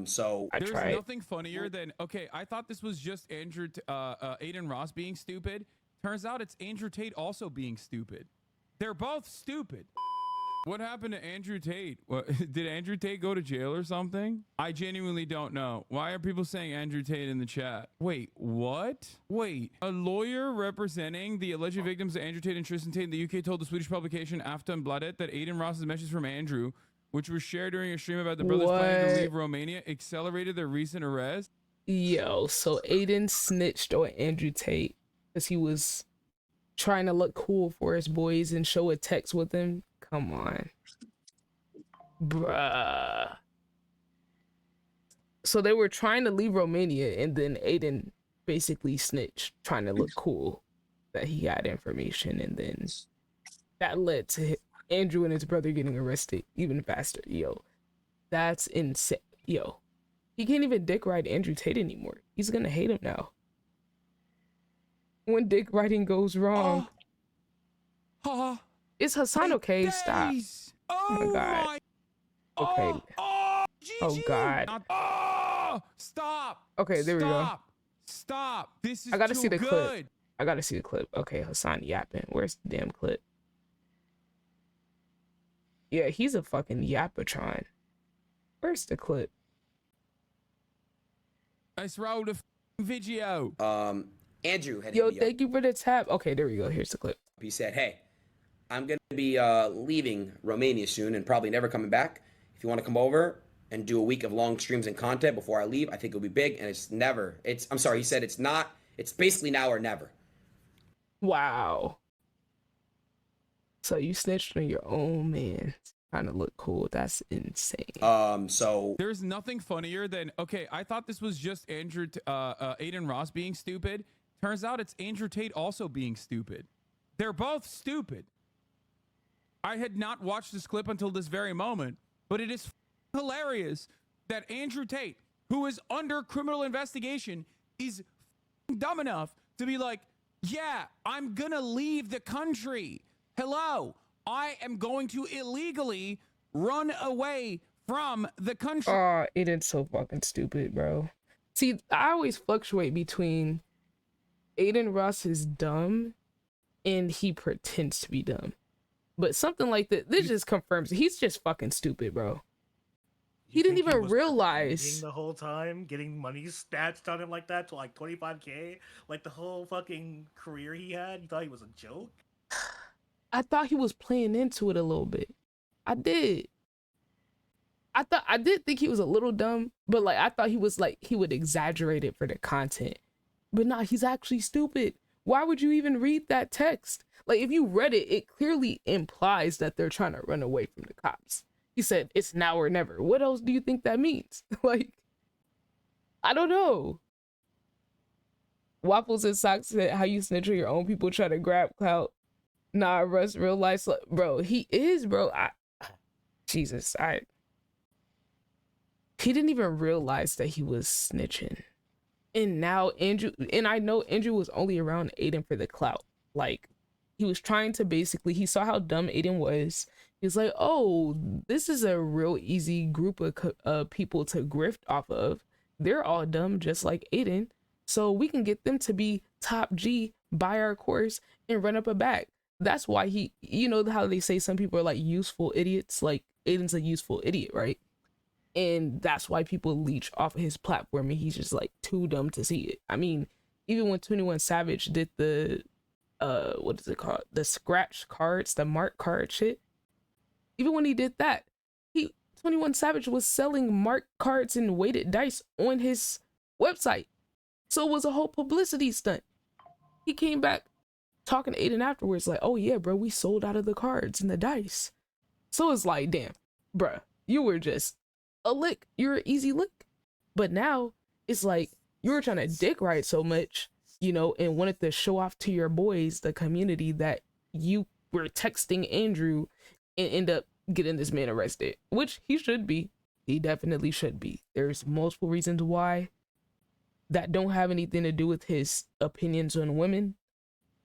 So I There's tried. nothing funnier than, okay, I thought this was just Adin Ross being stupid. Turns out it's Andrew Tate also being stupid. They're both stupid. What happened to Andrew Tate? Did Andrew Tate go to jail or something? I genuinely don't know. Why are people saying Andrew Tate in the chat? Wait, what? Wait, a lawyer representing the alleged victims of Andrew Tate and Tristan Tate in the UK told the Swedish publication Aftonbladet that Adin Ross's message from Andrew, which was shared during a stream about the brothers planning to leave Romania, accelerated their recent arrest. Yo, so Adin snitched on Andrew Tate because he was trying to look cool for his boys and show a text with him. Come on. Bruh. So they were trying to leave Romania, and then Adin basically snitched, trying to look cool that he had information, and then that led to Andrew and his brother getting arrested even faster. Yo, that's insane. Yo, he can't even dick ride Andrew Tate anymore. He's gonna hate him now. When dick riding goes wrong. Is Hassan okay? Stop. Oh my god. Okay. Oh god. Stop. Okay, there we go. Stop. This is I gotta too see the good. clip. I gotta see the clip. Okay, Hassan yapping. Where's the damn clip? Yeah, he's a fucking yapatron. Where's the clip? Let's roll the video. Andrew had Yo, thank you for the tap. Okay, there we go. Here's the clip. He said, "Hey, I'm gonna be leaving Romania soon and probably never coming back. If you want to come over and do a week of long streams and content before I leave, I think it'll be big." And I'm sorry, he said it's basically now or never. Wow. So you snitched on your own man, trying to look cool. That's insane. So there's nothing funnier than, okay, I thought this was just Adin Ross being stupid. Turns out it's Andrew Tate also being stupid. They're both stupid. I had not watched this clip until this very moment, but it is hilarious that Andrew Tate, who is under criminal investigation, is dumb enough to be like, yeah, I'm gonna leave the country. Hello, I am going to illegally run away from the country. Oh, it is so fucking stupid, bro. See, I always fluctuate between Adin Ross is dumb and he pretends to be dumb. But something like that, this just confirms he's just fucking stupid, bro. He didn't even realize the whole time getting money snatched on him like that to like 25K, like the whole fucking career he had. You thought he was a joke? I thought he was playing into it a little bit. I did. I did think he was a little dumb, but like I thought he was like he would exaggerate it for the content. But nah, he's actually stupid. Why would you even read that text? Like if you read it, it clearly implies that they're trying to run away from the cops. He said it's now or never. What else do you think that means? Like, I don't know. Waffles and Socks said, how you snitch on your own people try to grab clout. Nah, Russ, real life, bro. He is, bro. Jesus, he didn't even realize that he was snitching. And now Andrew, and I know Andrew was only around Adin for the clout. Like, he was trying to basically, he saw how dumb Adin was. He was like, oh, this is a real easy group of people to grift off of. They're all dumb, just like Adin. So we can get them to be top G, buy our course, and run up a bag. That's why he, you know how they say some people are like useful idiots? Like, Adin's a useful idiot, right? And that's why people leech off of his platform, and he's just like too dumb to see it. I mean, even when 21 Savage did the, what is it called? The scratch cards, the mark card shit. Even when he did that, 21 Savage was selling mark cards and weighted dice on his website. So it was a whole publicity stunt. He came back talking to Adin afterwards like, oh yeah, bro, we sold out of the cards and the dice. So it's like, damn, bruh, you were just a lick. You're an easy lick. But now it's like you were trying to dick ride so much, you know, and wanted to show off to your boys, the community, that you were texting Andrew and end up getting this man arrested, which he should be. He definitely should be. There's multiple reasons why that don't have anything to do with his opinions on women.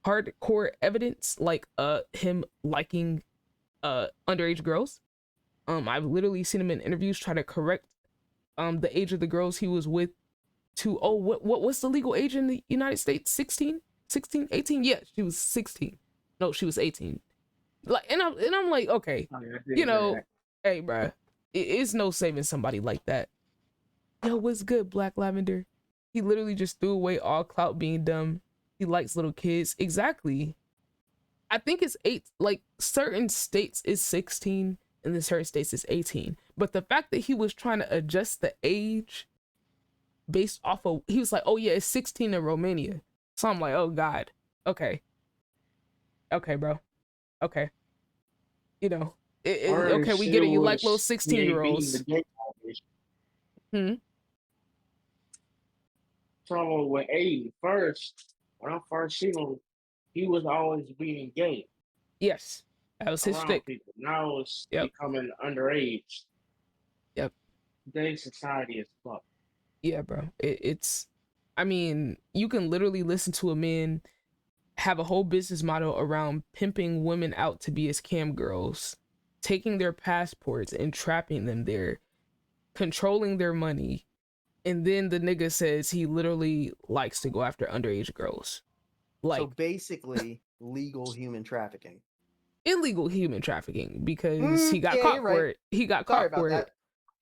Hardcore evidence, like him liking underage girls. I've literally seen him in interviews try to correct the age of the girls he was with to, oh, what's the legal age in the United States? 16, 16, 18? Yeah, she was 16. No, she was 18. Like, and I'm like, okay, Oh, yeah, I you did know, that. hey, bruh, it's no saving somebody like that. Yo, what's good, Black Lavender? He literally just threw away all clout being dumb. He likes little kids. Exactly. I think it's 8, like certain states is 16 and then certain states is 18. But the fact that he was trying to adjust the age based off of, he was like, oh yeah, it's 16 in Romania. So I'm like, oh God. Okay. Okay, bro. Okay. You know, Or okay, we shit get it. You like little was 16-year-olds. the gay coalition. Hmm. Trouble with Aiden first. When I first seen him, he was always being gay Yes. That was his around shtick. people. Now it's Yep. becoming underage. Yep. Today's society is fucked. Yeah, bro. It's, I mean, you can literally listen to a man have a whole business model around pimping women out to be his cam girls, taking their passports and trapping them there, controlling their money. And then the nigga says he literally likes to go after underage girls. Like, So basically, legal human trafficking. illegal human trafficking, because he got yeah, caught you're for right. it. He got Sorry caught about for that. it.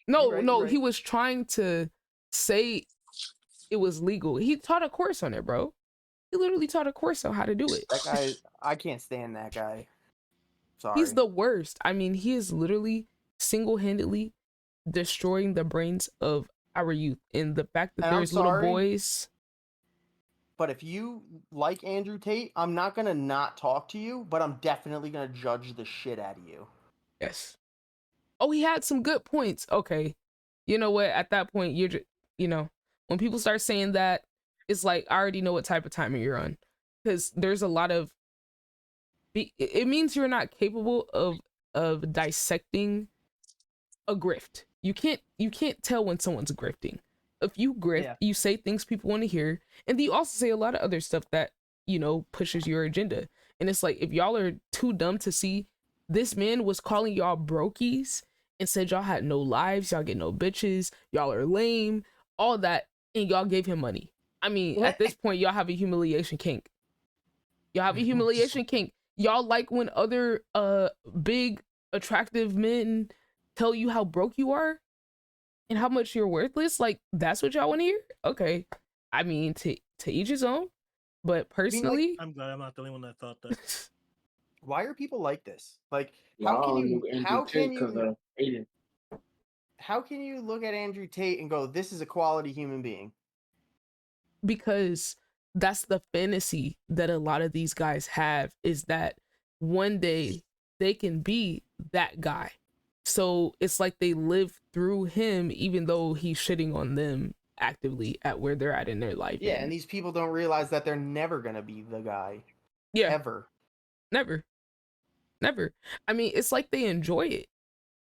No, You're right, no, you're he right. was trying to say it was legal. He taught a course on it, bro. He literally taught a course on how to do it. That guy, I can't stand that guy. Sorry. He's the worst. I mean, he is literally single-handedly destroying the brains of our youth. And the fact that And I'm there's little sorry, boys. But if you like Andrew Tate, I'm not gonna not talk to you, but I'm definitely gonna judge the shit out of you. Yes. Oh, he had some good points. Okay. You know what? At that point, you're just, you know, when people start saying that, it's like, I already know what type of timing you're on. Because there's a lot of, it means you're not capable of dissecting a grift. You can't tell when someone's grifting. If you grift, Yeah. you say things people want to hear, and then you also say a lot of other stuff that, you know, pushes your agenda. And it's like, if y'all are too dumb to see, this man was calling y'all brokies and said y'all had no lives, y'all get no bitches, y'all are lame, all that, and y'all gave him money. I mean, at this point, y'all have a humiliation kink. Y'all have a humiliation kink. Y'all like when other big attractive men tell you how broke you are and how much you're worthless. Like, that's what y'all want to hear? Okay. I mean, to each his own. But personally, I'm glad I'm not the only one that thought that. Why are people like this? Like, Y'all how can knew you Andrew how Tate can 'cause you of Aiden. how can you look at Andrew Tate and go, this is a quality human being? because that's the fantasy that a lot of these guys have, is that one day they can be that guy. So it's like they live through him, even though he's shitting on them actively at where they're at in their life. Yeah, and these people don't realize that they're never gonna be the guy. Yeah, Ever. never. I mean, it's like they enjoy it.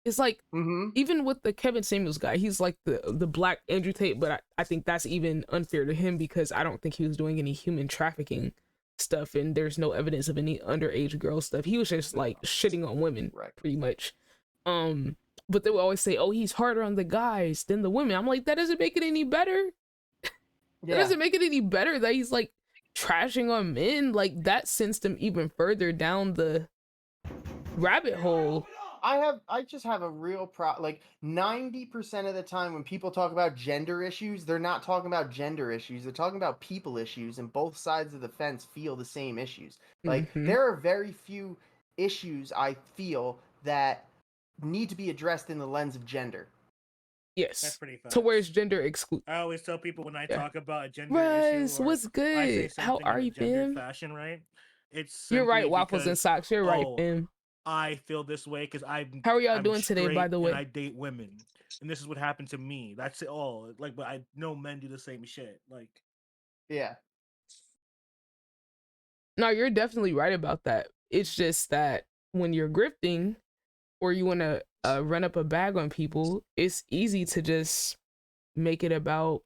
It's like, Mm-hmm. even with the Kevin Samuels guy, he's like the black Andrew Tate, but I think that's even unfair to him, because I don't think he was doing any human trafficking stuff, and there's no evidence of any underage girl stuff. He was just like shitting on women, Right. pretty much. But they would always say, oh, he's harder on the guys than the women. I'm like, that doesn't make it any better. That doesn't make it any better that he's like trashing on men. Like, that sends them even further down the rabbit hole. I just have a real like 90% of the time when people talk about gender issues, they're not talking about gender issues. They're talking about people issues, and both sides of the fence feel the same issues. Like, Mhm. there are very few issues I feel that need to be addressed in the lens of gender. Yes. That's pretty fast. To where it's gender exclusive. I always tell people when I Yeah. talk about a gender Russ, issue, or what's I say good? How something are in a you, gendered fam? fashion, right? It's You're right, simply waffles and because, socks. You're right, oh, fam. I feel this way because I'm. How are y'all I'm doing today, by straight the and way? I date women, and this is what happened to me. That's it all. Like, but I know men do the same shit. Like, Yeah. No, you're definitely right about that. It's just that when you're grifting or you want to run up a bag on people, it's easy to just make it about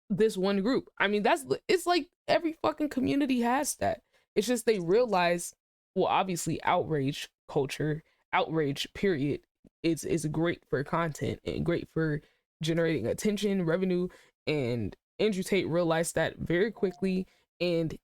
this one group. I mean, it's like every fucking community has that. It's just they realize, well, obviously outrage culture, outrage period, is great for content and great for generating attention, revenue, and Andrew Tate realized that very quickly. And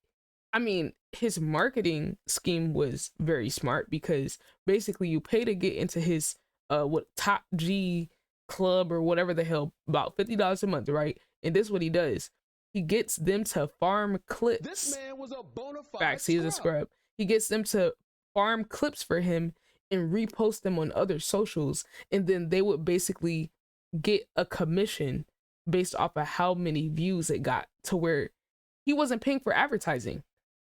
I mean, his marketing scheme was very smart because basically you pay to get into his what top G club or whatever the hell, about $50 a month, right? And this is what he does. He gets them to farm clips. This man was a bona fide Facts, he's a scrub. He gets them to farm clips for him and repost them on other socials, and then they would basically get a commission based off of how many views it got, to where he wasn't paying for advertising.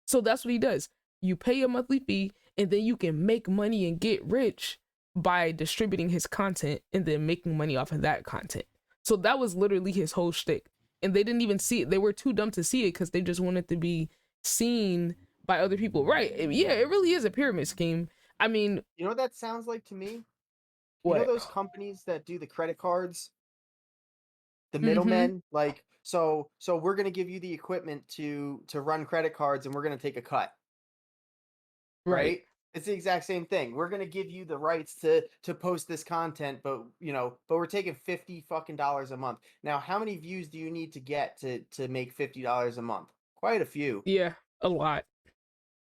So that's what he does. You pay a monthly fee, and then you can make money and get rich by distributing his content and then making money off of that content. So that was literally his whole shtick. And they didn't even see it. They were too dumb to see it because they just wanted to be seen by other people. Right. Yeah, it really is a pyramid scheme. I mean, You know what that sounds like to me? what? You know those companies that do the credit cards? The Mm-hmm. middlemen? Like, so we're gonna give you the equipment to run credit cards and we're gonna take a cut. Right? It's the exact same thing. We're gonna give you the rights to post this content, but we're taking $50 fucking a month. Now, how many views do you need to get to make $50 a month? Quite a few. Yeah, a lot.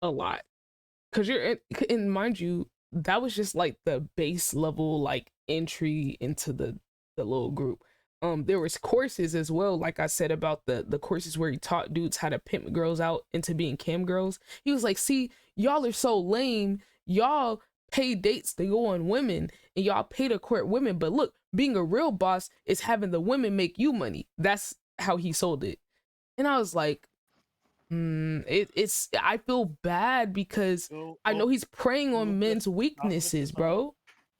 Because you're and mind you, that was just like the base level, like entry into the little group. There was courses as well, like I said, about the courses where he taught dudes how to pimp girls out into being cam girls. He was like, see, y'all are so lame. Y'all pay dates to go on women and y'all pay to court women. But look, being a real boss is having the women make you money. That's how he sold it. And I was like, it's I feel bad because I know he's preying on men's weaknesses, bro.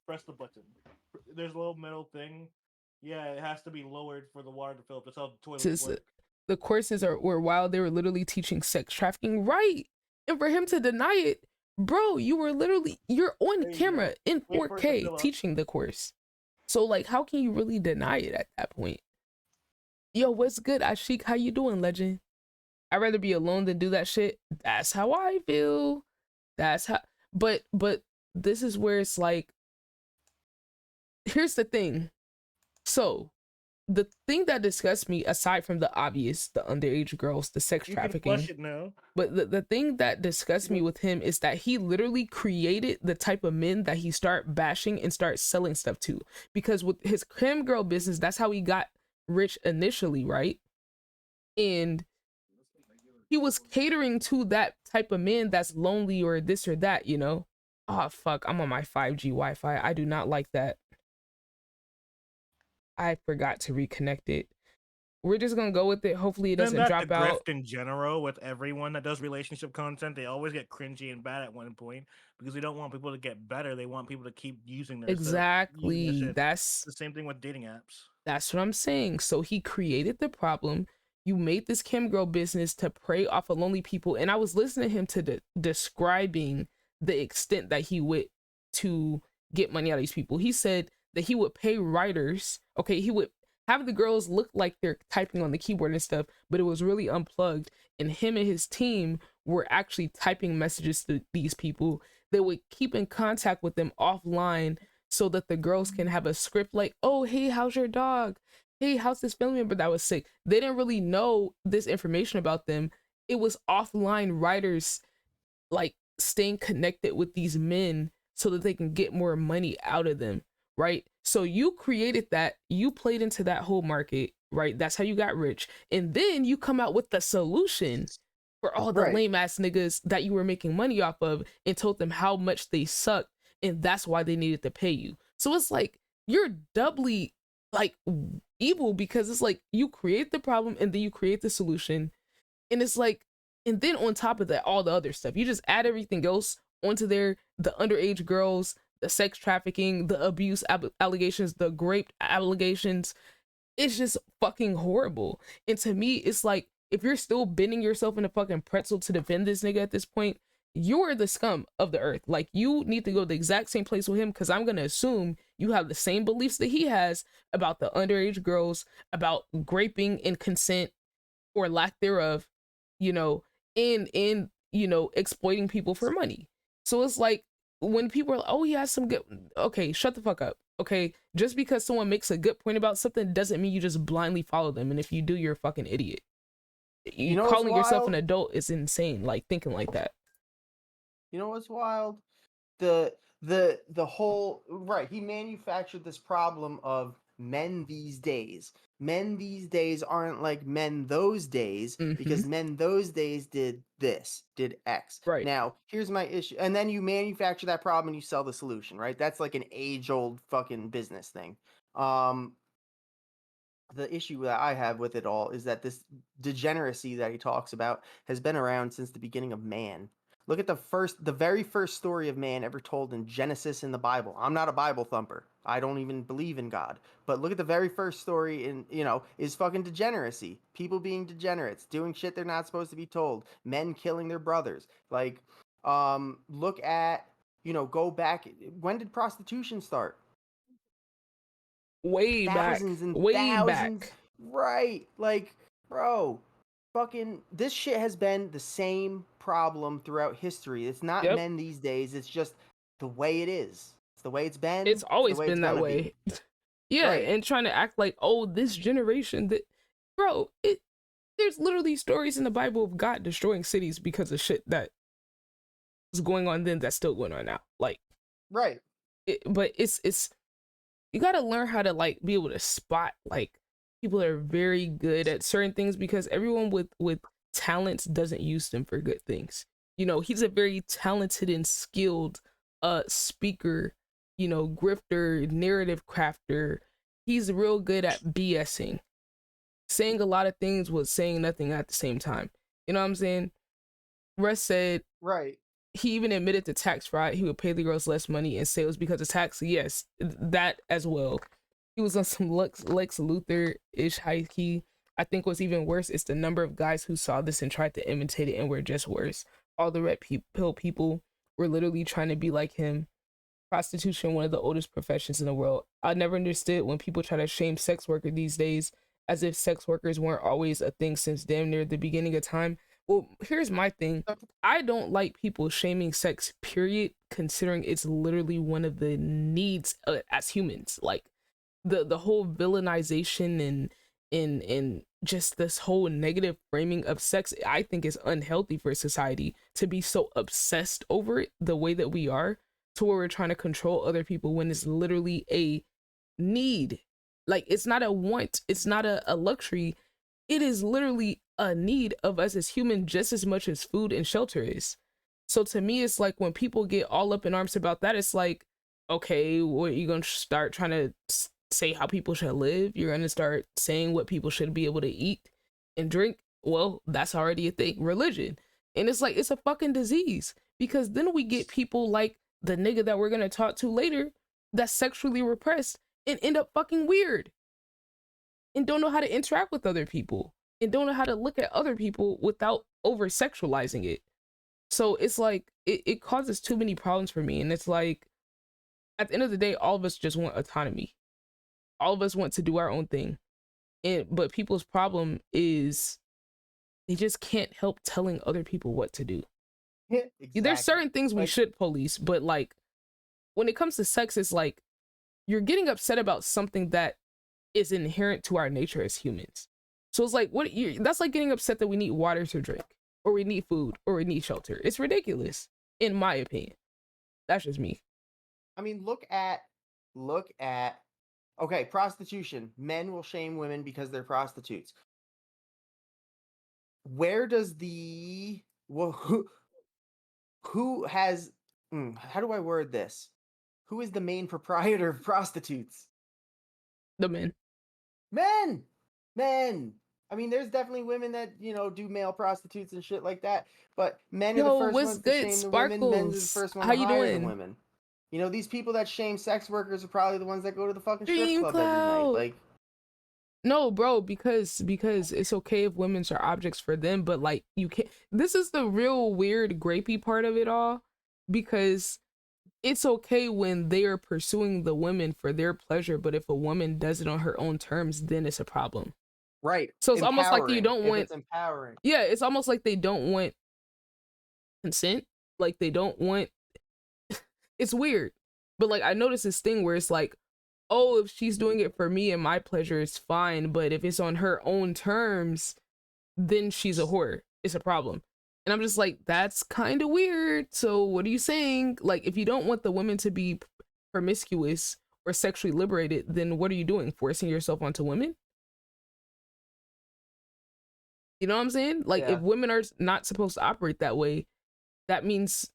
Press the button. There's a little metal thing. Yeah, it has to be lowered for the water to fill up. That's how toilets work. The courses were wild. They were literally teaching sex trafficking, right? And for him to deny it, bro, you're on camera in 4K teaching the course. So like, how can you really deny it at that point? Yo, what's good, Ashik? How you doing, legend? I'd rather be alone than do that shit. That's how I feel. That's how. But this is where it's like, here's the thing. So the thing that disgusts me, aside from the obvious, the underage girls, the sex trafficking, flush it now. but the thing that disgusts me with him is that he literally created the type of men that he start bashing and start selling stuff to. Because with his cam girl business, that's how he got rich initially, right? And he was catering to that type of man that's lonely or this or that, you know? Oh, fuck, I'm on my 5G Wi-Fi. I do not like that. I forgot to reconnect it. We're just gonna go with it. Hopefully it doesn't drop out. In general, with everyone that does relationship content, they always get cringy and bad at one point because they don't want people to get better. They want people to keep using their Exactly. shit. That's the same thing with dating apps. That's what I'm saying. So he created the problem. You made this cam girl business to prey off of lonely people. And I was listening to him to describing the extent that he went to get money out of these people. He said that he would pay writers. Okay, he would have the girls look like they're typing on the keyboard and stuff, but it was really unplugged. And him and his team were actually typing messages to these people. They would keep in contact with them offline so that the girls can have a script like, oh, hey, how's your dog? Hey, how's this family member that was sick? They didn't really know this information about them. It was offline writers like staying connected with these men so that they can get more money out of them, right? So you created that, you played into that whole market, right? That's how you got rich. And then you come out with the solution for all the lame ass niggas that you were making money off of and told them how much they suck. And that's why they needed to pay you. So it's like, you're doubly like evil because it's like you create the problem and then you create the solution. And it's like, and then on top of that, all the other stuff, you just add everything else onto there, the underage girls, the sex trafficking, the abuse allegations, the rape allegations. It's just fucking horrible. And to me, it's like, if you're still bending yourself in a fucking pretzel to defend this nigga at this point, you're the scum of the earth. Like, you need to go the exact same place with him, because I'm gonna assume you have the same beliefs that he has about the underage girls, about graping and consent or lack thereof, you know, and you know, exploiting people for money. So it's like, when people are like, oh, he has some good, okay, shut the fuck up. Okay, just because someone makes a good point about something doesn't mean you just blindly follow them. And if you do, you're a fucking idiot. You know what's Calling yourself an wild? adult is insane. Like thinking like that. You know what's wild? The whole right. He manufactured this problem of men these days. Men these days aren't like men those days because men those days did this, did X. Right. Now, here's my issue. And then you manufacture that problem and you sell the solution, right? That's like an age-old fucking business thing. The issue that I have with it all is that this degeneracy that he talks about has been around since the beginning of man. Look at the very first story of man ever told in Genesis in the Bible. I'm not a Bible thumper. I don't even believe in God. But look at the very first story in, is fucking degeneracy. People being degenerates, doing shit they're not supposed to be told, men killing their brothers. Like, look at, go back. When did prostitution start? Way Thousands back. and Way thousands. back. Right. Like, bro, fucking this shit has been the same problem throughout history. It's not men these days, it's just the way it is. It's the way it's been. It's always the way been it's that gonna way. be. Yeah, Right. and trying to act like, oh, this generation that bro, there's literally stories in the Bible of God destroying cities because of shit that was going on then that's still going on now. Like, Right. but it's you got to learn how to like be able to spot like people that are very good at certain things, because everyone with talents doesn't use them for good things. He's a very talented and skilled speaker, grifter, narrative crafter. He's real good at BSing, saying a lot of things with saying nothing at the same time. You know what I'm saying? Russ said Right. he even admitted to tax fraud. He would pay the girls less money and say it was because of tax. Yes, that as well. He was on some Lex Luthor-ish high key. I think what's even worse is the number of guys who saw this and tried to imitate it and were just worse. All the red pill people were literally trying to be like him. Prostitution, one of the oldest professions in the world. I never understood when people try to shame sex workers these days as if sex workers weren't always a thing since damn near the beginning of time. Well, here's my thing. I don't like people shaming sex, period, considering it's literally one of the needs as humans. Like the whole villainization and just this whole negative framing of sex, I think is unhealthy for society to be so obsessed over it the way that we are, to where we're trying to control other people when it's literally a need. Like, it's not a want, it's not a luxury. It is literally a need of us as humans just as much as food and shelter is. So to me, it's like when people get all up in arms about that, it's like, okay, what, you gonna start trying to say how people should live? You're gonna start saying what people should be able to eat and drink? Well, that's already a thing, religion. And it's like, it's a fucking disease, because then we get people like the nigga that we're gonna talk to later that's sexually repressed and end up fucking weird and don't know how to interact with other people and don't know how to look at other people without over sexualizing it. So it's like it causes too many problems for me. And it's like, at the end of the day, all of us just want autonomy. All of us want to do our own thing. But people's problem is they just can't help telling other people what to do. Exactly. There's certain things we should police, but like when it comes to sex, it's like you're getting upset about something that is inherent to our nature as humans. So it's like, that's like getting upset that we need water to drink, or we need food, or we need shelter. It's ridiculous, in my opinion. That's just me. I mean, look at okay, prostitution. Men will shame women because they're prostitutes. Where does who has how do I word this? Who is the main proprietor of prostitutes? The men. Men. I mean, there's definitely women that, do male prostitutes and shit like that, but men are the first ones to shame the women. Men are the first ones to hire the women. These people that shame sex workers are probably the ones that go to the fucking strip club every night. Like, no, bro, because it's okay if women's are objects for them, but like you can't. This is the real weird grapey part of it all, because it's okay when they are pursuing the women for their pleasure, but if a woman does it on her own terms, then it's a problem. Right. So it's almost like you don't want. It's empowering. Yeah, it's almost like they don't want consent. Like they don't want. It's weird, but like I noticed this thing where it's like oh, if she's doing it for me and my pleasure, it's fine. But if it's on her own terms, then she's a whore. It's a problem. And I'm just like, that's kind of weird. So what are you saying? Like, if you don't want the women to be promiscuous or sexually liberated, then what are you doing? Forcing yourself onto women? You know what I'm saying? Like, Yeah. if women are not supposed to operate that way, that means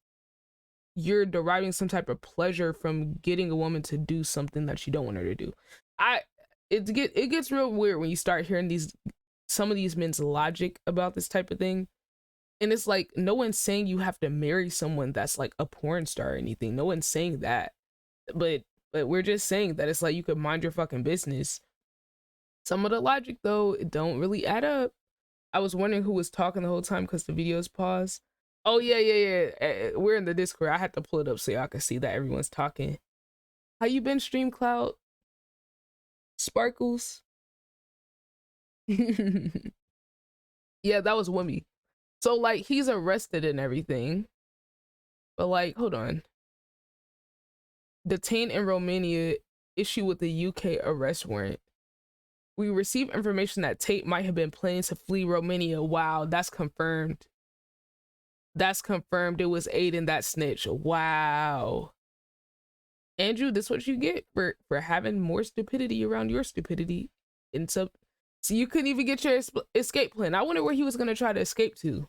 you're deriving some type of pleasure from getting a woman to do something that you don't want her to do. It gets real weird when you start hearing some of these men's logic about this type of thing. And it's like, no one's saying you have to marry someone that's like a porn star or anything. No one's saying that. But we're just saying that it's like you could mind your fucking business. Some of the logic though, it don't really add up. I was wondering who was talking the whole time because the video's paused. Oh yeah. We're in the Discord. I had to pull it up so y'all can see that everyone's talking. How you been, Stream Cloud? Sparkles? Yeah, that was Wimmy. So like he's arrested and everything. But like, hold on. Detained in Romania, issue with the UK arrest warrant. We received information that Tate might have been planning to flee Romania. Wow, that's confirmed. That's confirmed. It was Adin that snitch. Wow. Andrew, this is what you get for having more stupidity around your stupidity. And so you couldn't even get your escape plan. I wonder where he was gonna try to escape to.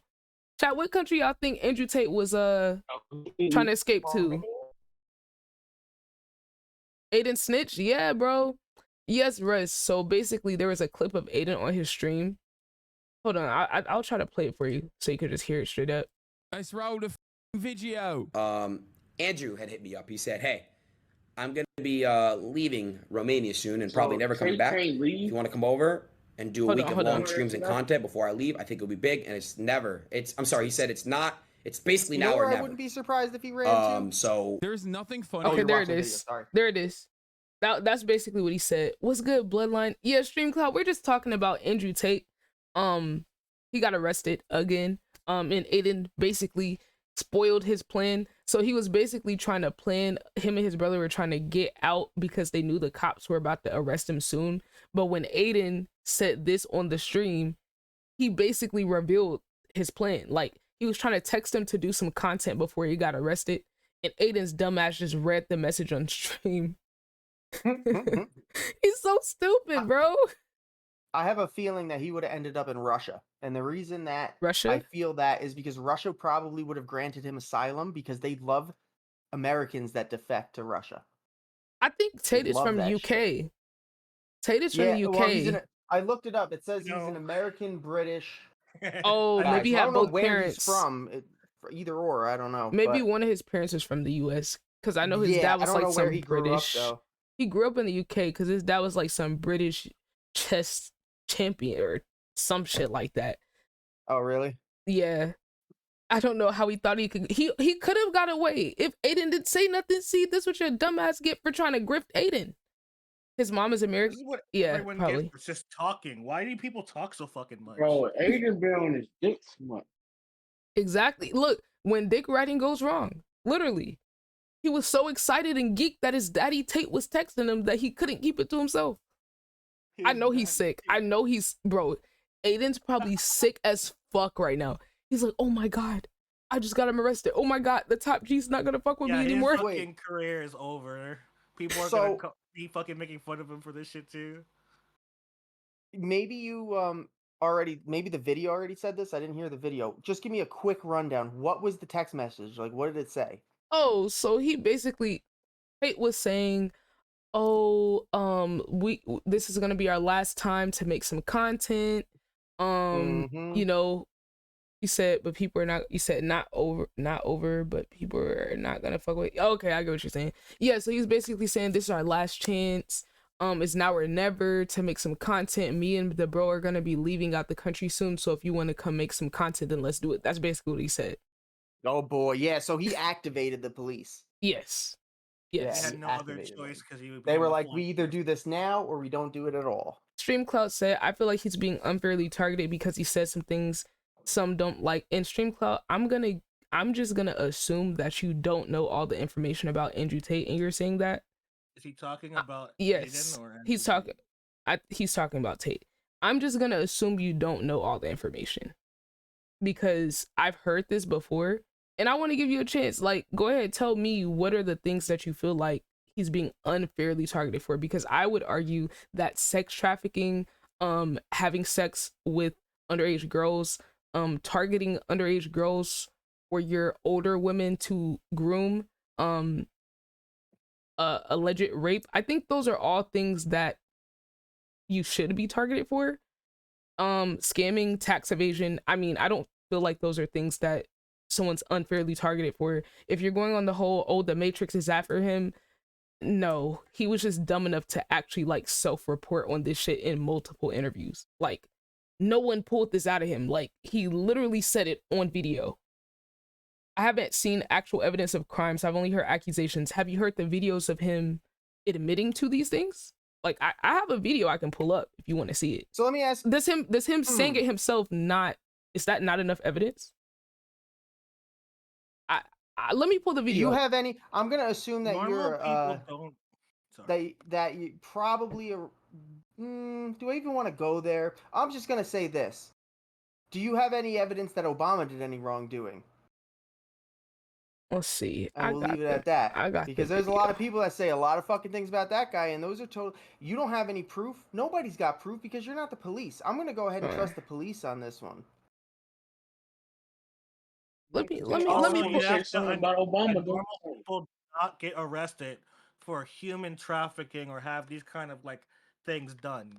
Chat, what country y'all think Andrew Tate was trying to escape to? Adin snitch? Yeah, bro. Yes, Russ. So basically there was a clip of Adin on his stream. Hold on, I'll try to play it for you so you can just hear it straight up. Let's roll the video. Andrew had hit me up. He said, hey, I'm going to be leaving Romania soon and probably never coming back. If you want to come over and do a week of long streams and content before I leave, I think it'll be big. And I'm sorry, he said it's not, it's basically now or never. I wouldn't be surprised if he ran too. So there's nothing funny. Okay, there it is. There it is. That's basically what he said. What's good, Bloodline? Yeah, Streamcloud, we're just talking about Andrew Tate. He got arrested again. And Adin basically spoiled his plan. So he was basically trying to plan, him and his brother were trying to get out because they knew the cops were about to arrest him soon. But when Adin said this on the stream, he basically revealed his plan. Like, he was trying to text him to do some content before he got arrested. And Aiden's dumbass just read the message on stream. He's so stupid, bro. I have a feeling that he would have ended up in Russia. And the reason that Russia? I feel that is because Russia probably would have granted him asylum because they love Americans that defect to Russia. I think Tate is from the UK. Shit. Tate is from the UK. Well, I looked it up. It says he's an American British. Oh, maybe he had both parents. He's from either or. I don't know. Maybe one of his parents is from the US because I know his dad was like some British. He grew up in the UK because his dad was like some British chess champion or some shit like that. Oh, really? Yeah. I don't know how he thought he could. He could have got away if Adin didn't say nothing. See, this is what your dumbass get for trying to grift Adin. His mom is American. This is what yeah, probably. It's just talking. Why do people talk so fucking much? Bro, Adin been on his dick so much. Exactly. Look, when dick riding goes wrong, literally, he was so excited and geeked that his daddy Tate was texting him that he couldn't keep it to himself. I know he's sick. I know he's, bro, Aiden's probably sick as fuck right now. He's like, oh my God, I just got him arrested. Oh my God, the top G's not gonna fuck with me anymore. His fucking career is over. People are gonna be fucking making fun of him for this shit too. Maybe you maybe the video already said this. I didn't hear the video. Just give me a quick rundown. What was the text message? Like, what did it say? Oh, so he basically, Tate was saying, oh, this is gonna be our last time to make some content. You know, you said, but people are not. You said not over, but people are not gonna fuck with. Okay, I get what you're saying. Yeah, so he's basically saying this is our last chance. It's now or never to make some content. Me and the bro are gonna be leaving out the country soon. So if you want to come make some content, then let's do it. That's basically what he said. Oh boy, yeah. So he activated the police. Yes. Yes. He had no other choice because they were like, we either do this now or we don't do it at all. Streamcloud said, I feel like he's being unfairly targeted because he said some things some don't like. In Streamcloud, I'm just gonna assume that you don't know all the information about Andrew Tate and you're saying that. Is he talking about Yes, Aiden or he's Andrew Tate? talking. He's talking about Tate. I'm just gonna assume you don't know all the information because I've heard this before, and I want to give you a chance. Like, go ahead, tell me what are the things that you feel like he's being unfairly targeted for? Because I would argue that sex trafficking, having sex with underage girls, targeting underage girls for your older women to groom, alleged rape. I think those are all things that you should be targeted for. Scamming, tax evasion. I mean, I don't feel like those are things that someone's unfairly targeted for. If you're going on the whole, oh, the Matrix is after him, no, he was just dumb enough to actually like self-report on this shit in multiple interviews. Like, no one pulled this out of him. Like, he literally said it on video. I haven't seen actual evidence of crimes. I've only heard accusations. Have you heard the videos of him admitting to these things? Like, I have a video I can pull up if you want to see it. So let me ask. Does him saying it himself not, is that not enough evidence? Let me pull the Do video you up. have any? I'm gonna assume that Normal you're people don't. Sorry. that you probably are. Do I even want to go there? I'm just gonna say this. Do you have any evidence that Obama did any wrongdoing? Let's see. And we'll leave it the, at that. I got because the there's a lot of video. people that say a lot of fucking things about that guy, and those are total. You don't have any proof. Nobody's got proof because you're not the police. I'm gonna go ahead and trust the police on this one. Let me Also, pull. you say have to something about Obama. normal Don't they? people do not get arrested for human trafficking or have these kind of like things done,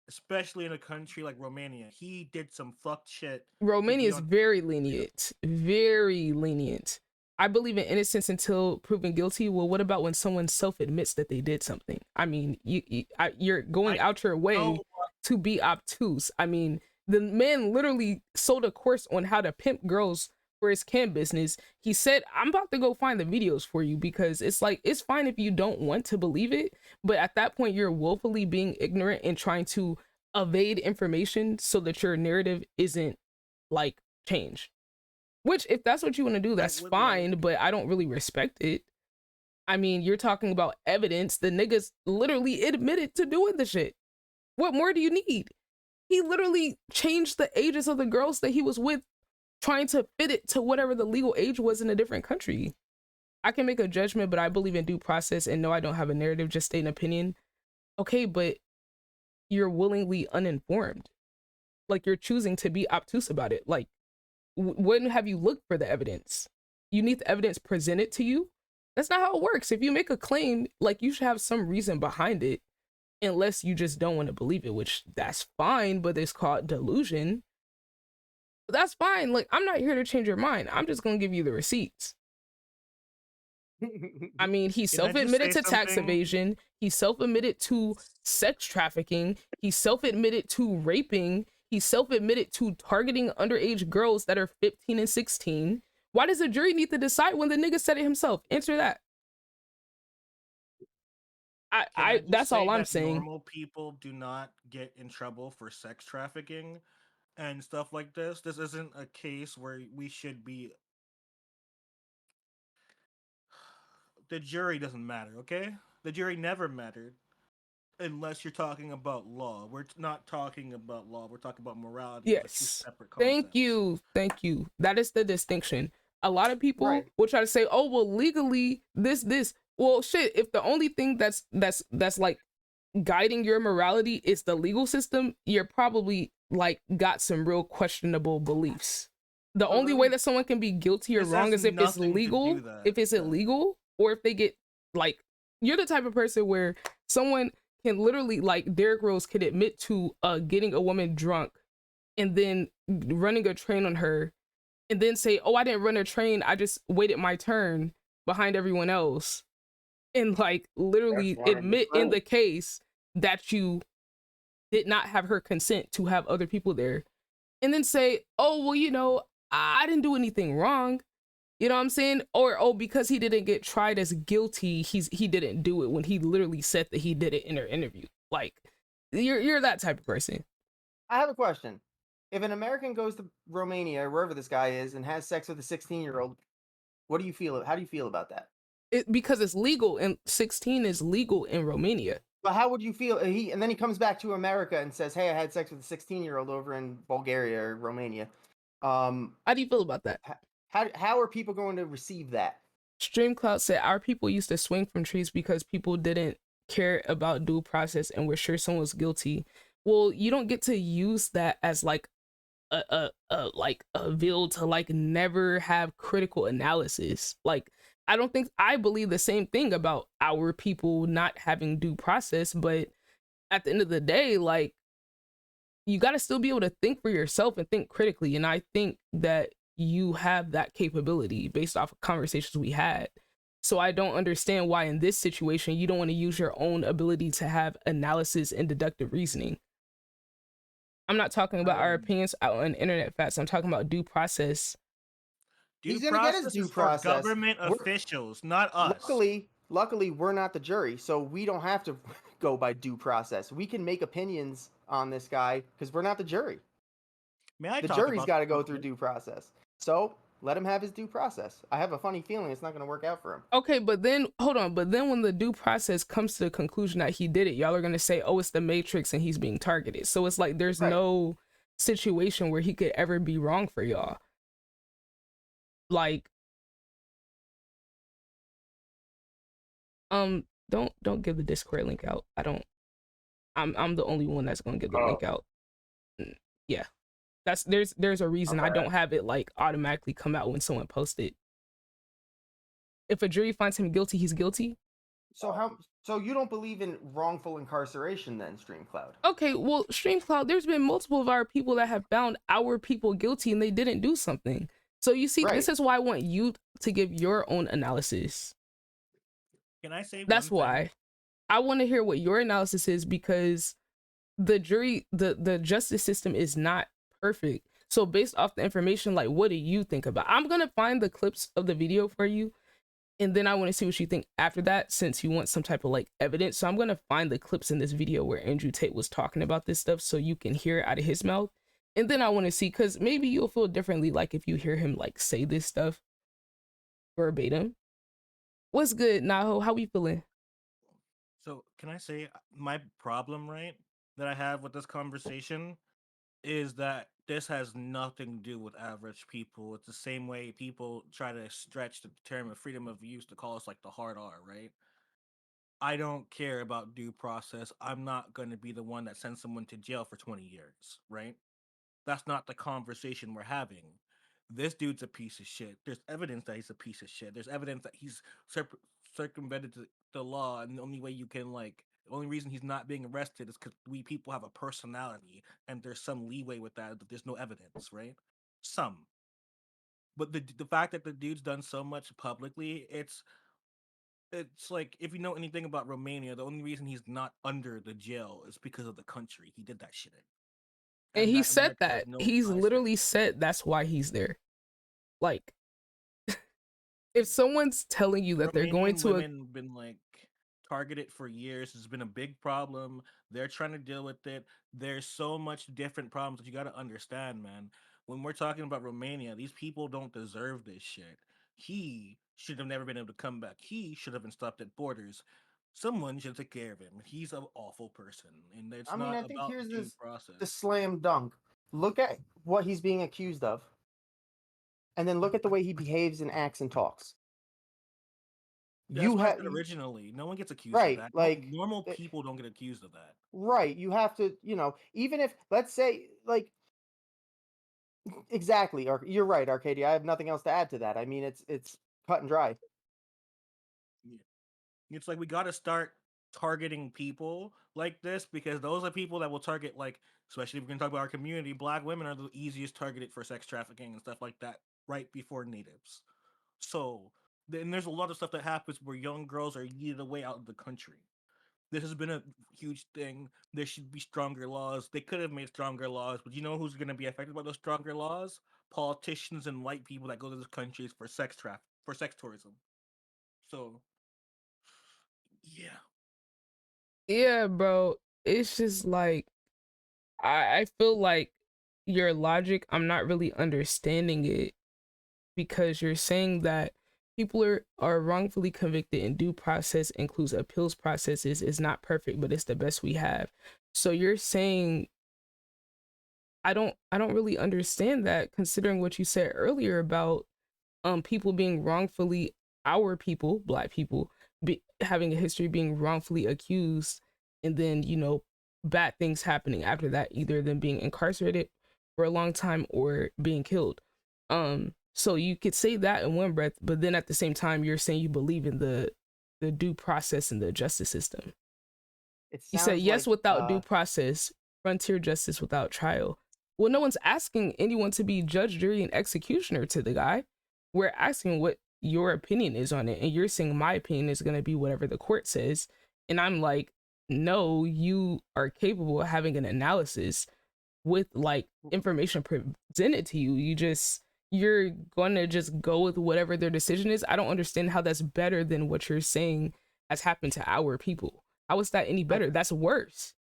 especially in a country like Romania. He did some fucked shit. Romania is on very lenient. Very lenient. I believe in innocence until proven guilty. Well, what about when someone self-admits that they did something? I mean, you're going out your way know to be obtuse. I mean, the man literally sold a course on how to pimp girls for his cam business. He said, I'm about to go find the videos for you because it's like, it's fine if you don't want to believe it. But at that point, you're willfully being ignorant and trying to evade information so that your narrative isn't like changed. Which, if that's what you want to do, that's would fine, like- but I don't really respect it. I mean, you're talking about evidence. The niggas literally admitted to doing the shit. What more do you need? He literally changed the ages of the girls that he was with, trying to fit it to whatever the legal age was in a different country. I can make a judgment, but I believe in due process, and no, I don't have a narrative, just state an opinion. Okay, but you're willingly uninformed. Like, you're choosing to be obtuse about it. Like, when have you looked for the evidence? You need the evidence presented to you. That's not how it works. If you make a claim, like, you should have some reason behind it, unless you just don't want to believe it, which that's fine, but it's called delusion. But that's fine. Like, I'm not here to change your mind. I'm just gonna give you the receipts. I mean, he self-admitted to tax evasion. He self-admitted to sex trafficking. He self-admitted to raping. He self-admitted to targeting underage girls that are 15 and 16. Why does the jury need to decide when the nigga said it himself? Answer that. That's all I'm saying. Normal people do not get in trouble for sex trafficking and stuff like this. This isn't a case where we should be. The jury doesn't matter, okay? The jury never mattered unless you're talking about law. We're not talking about law. We're talking about morality. Yes. Two separate concepts. Thank you. That is the distinction. A lot of people Right. will try to say, "Oh, well, legally, this." Well, shit. If the only thing that's like guiding your morality is the legal system, you're probably like got some real questionable beliefs. The Well, only way that someone can be guilty or this wrong has is if it's nothing to do legal, that. if it's illegal, or if they get like, you're the type of person where someone can literally, like Derrick Rose could admit to getting a woman drunk and then running a train on her and then say, oh, I didn't run a train, I just waited my turn behind everyone else, and like literally That's admit in 100%. the case that you did not have her consent to have other people there, and then say, oh, well, you know, I didn't do anything wrong. You know what I'm saying? Or, oh, because he didn't get tried as guilty, he didn't do it, when he literally said that he did it in her interview. Like, you're that type of person. I have a question. If an American goes to Romania or wherever this guy is and has sex with a 16-year-old, what do you feel? How do you feel about that? because it's legal and 16 is legal in Romania. But how would you feel? And then he comes back to America and says, "Hey, I had sex with a 16-year-old over in Bulgaria or Romania." How do you feel about that? How are people going to receive that? Streamcloud said our people used to swing from trees because people didn't care about due process and were sure someone was guilty. Well, you don't get to use that as like a veil to like never have critical analysis. Like I believe the same thing about our people not having due process, but at the end of the day, like you got to still be able to think for yourself and think critically. And I think that you have that capability based off of conversations we had. So I don't understand why in this situation you don't want to use your own ability to have analysis and deductive reasoning. I'm not talking about our opinions out on internet facts. I'm talking about due process. He's gonna get his due process. Government officials, not us. Luckily, we're not the jury, so we don't have to go by due process. We can make opinions on this guy because we're not the jury. The jury's got to go through due process. So let him have his due process. I have a funny feeling it's not going to work out for him. Okay, but then hold on. But then when the due process comes to the conclusion that he did it, y'all are going to say, "Oh, it's the Matrix and he's being targeted." So it's like there's no situation where he could ever be wrong for y'all. Like, don't give the Discord link out. I'm the only one that's going to give the link out. Yeah. There's a reason I don't have it like automatically come out when someone posts it. If a jury finds him guilty, he's guilty. So you don't believe in wrongful incarceration then, Streamcloud? Okay, well, Streamcloud, there's been multiple of our people that have found our people guilty and they didn't do something. So you see, this is why I want you to give your own analysis. Can I say that's why I want to hear what your analysis is, because the jury, the justice system is not perfect. So based off the information, like, what do you think about? I'm gonna find the clips of the video for you, and then I want to see what you think after that, since you want some type of like evidence. So I'm gonna find the clips in this video where Andrew Tate was talking about this stuff so you can hear it out of his mouth. And then I want to see, because maybe you'll feel differently like if you hear him like say this stuff verbatim. What's good, Naho? How we feeling? So can I say my problem, right, that I have with this conversation is that this has nothing to do with average people. It's the same way people try to stretch the term of freedom of use to call us like the hard R, right? I don't care about due process. I'm not going to be the one that sends someone to jail for 20 years, right? That's not the conversation we're having. This dude's a piece of shit. There's evidence that he's a piece of shit. There's evidence that he's circumvented the law, and the only way you can the only reason he's not being arrested is because we people have a personality, and there's some leeway with that, but there's no evidence, right? Some. But the fact that the dude's done so much publicly, it's like, if you know anything about Romania, the only reason he's not under the jail is because of the country he did that shit in. And he said that. He's literally said that's why he's there. Like, if someone's telling you that they're going to been like targeted for years, it's been a big problem. They're trying to deal with it. There's so much different problems that you got to understand, man. When we're talking about Romania, these people don't deserve this shit. He should have never been able to come back. He should have been stopped at borders. Someone should take care of him. He's an awful person, and it's not I think about here's due process. the slam dunk. Look at what he's being accused of, and then look at the way he behaves and acts and talks. That's what I said originally. No one gets accused of that. Like, normal people don't get accused of that. Right. You have to, even if, let's say, like, exactly. You're right, Arcadia. I have nothing else to add to that. I mean, it's cut and dry. Yeah. It's like we got to start targeting people like this, because those are people that will target, like, especially if we're going to talk about our community, Black women are the easiest targeted for sex trafficking and stuff like that right before natives. So then there's a lot of stuff that happens where young girls are yeeted away out of the country. This has been a huge thing. There should be stronger laws. They could have made stronger laws, but you know who's going to be affected by those stronger laws? Politicians and white people that go to those countries for sex tourism. So, yeah. Yeah, bro. It's just like, I feel like your logic, I'm not really understanding it, because you're saying that people are wrongfully convicted, and due process includes appeals processes. Is not perfect, but it's the best we have. So you're saying, I don't really understand that, considering what you said earlier about people being wrongfully, our people, black people, having a history being wrongfully accused, and then, you know, bad things happening after that, either them being incarcerated for a long time or being killed. So you could say that in one breath, but then at the same time you're saying you believe in the due process and the justice system. It You said sounds yes like without due process, frontier justice without trial. Well, no one's asking anyone to be judge, jury, and executioner to the guy. We're asking what your opinion is on it, and you're saying my opinion is going to be whatever the court says. And I'm like, no, you are capable of having an analysis with like information presented to you. You're gonna just go with whatever their decision is. I don't understand how that's better than what you're saying has happened to our people. How is that any better? That's worse.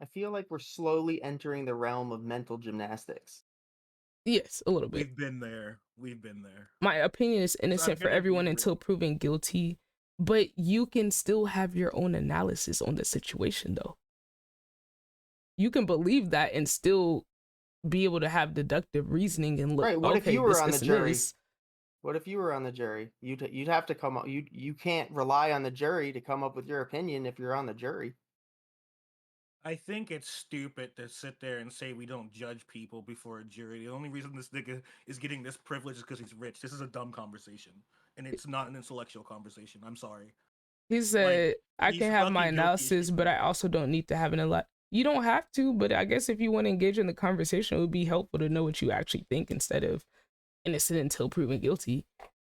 I feel like we're slowly entering the realm of mental gymnastics. Yes, a little bit. We've been there. We've been there. My opinion is So I'm innocent for gonna be everyone real. until proven guilty, but you can still have your own analysis on the situation, though. You can believe that and still be able to have deductive reasoning and look. Right. What if okay, you were this, on this, the and jury? this. What if you were on the jury? You'd have to come up. You can't rely on the jury to come up with your opinion if you're on the jury. I think it's stupid to sit there and say we don't judge people before a jury. The only reason this nigga is getting this privilege is because he's rich. This is a dumb conversation, and it's not an intellectual conversation. I'm sorry. He said, I he's can have my fucking guilty as analysis, shit, but I bro. also don't need to have an lot. You don't have to, but I guess if you want to engage in the conversation, it would be helpful to know what you actually think instead of innocent until proven guilty.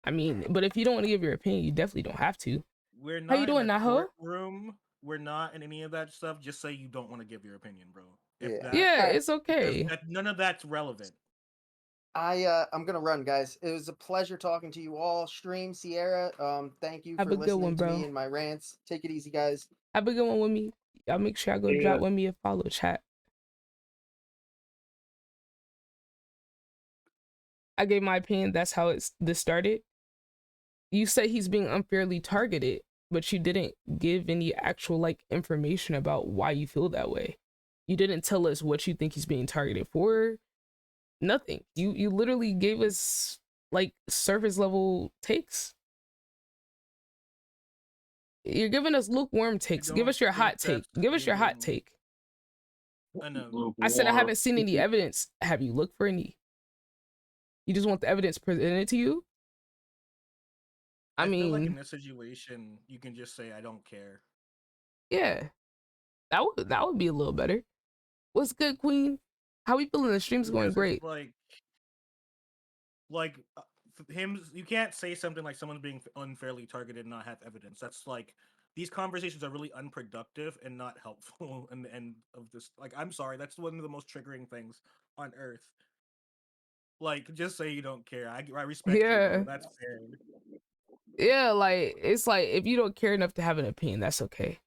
I mean, but if you don't want to give your opinion, you definitely don't have to. We're How not you doing, in a Naho? courtroom. We're not in any of that stuff. Just say you don't want to give your opinion, bro. If Yeah. that, Yeah, Alright. it's okay. because none of that's relevant. I'm gonna run, guys. It was a pleasure talking to you all. Stream Ciara. Thank you Have for a good listening one, to bro. me and my rants. Take it easy, guys. Have a good one with me. Y'all make sure I go Yeah. drop with me a follow chat. I gave my opinion. That's how this started. You say he's being unfairly targeted, but you didn't give any actual like information about why you feel that way. You didn't tell us what you think he's being targeted for. Nothing. You literally gave us like surface level takes. You're giving us lukewarm takes. Give don't us your think hot take. that's Give us your hot even- take. I know. I said I Lukewarm. haven't seen any evidence. Have you looked for any? You just want the evidence presented to you? I feel like in mean, this situation, you can just say I don't care. yeah, that would be a little better. What's good, Queen? How we feeling? The stream's going Because it's great. him. You can't say something like someone's being unfairly targeted and not have evidence. That's like these conversations are really unproductive and not helpful. In the end of this, like, I'm sorry, that's one of the most triggering things on earth. Like, just say you don't care. I respect you, Yeah. bro. That's fair. Yeah, like it's like if you don't care enough to have an opinion, that's okay.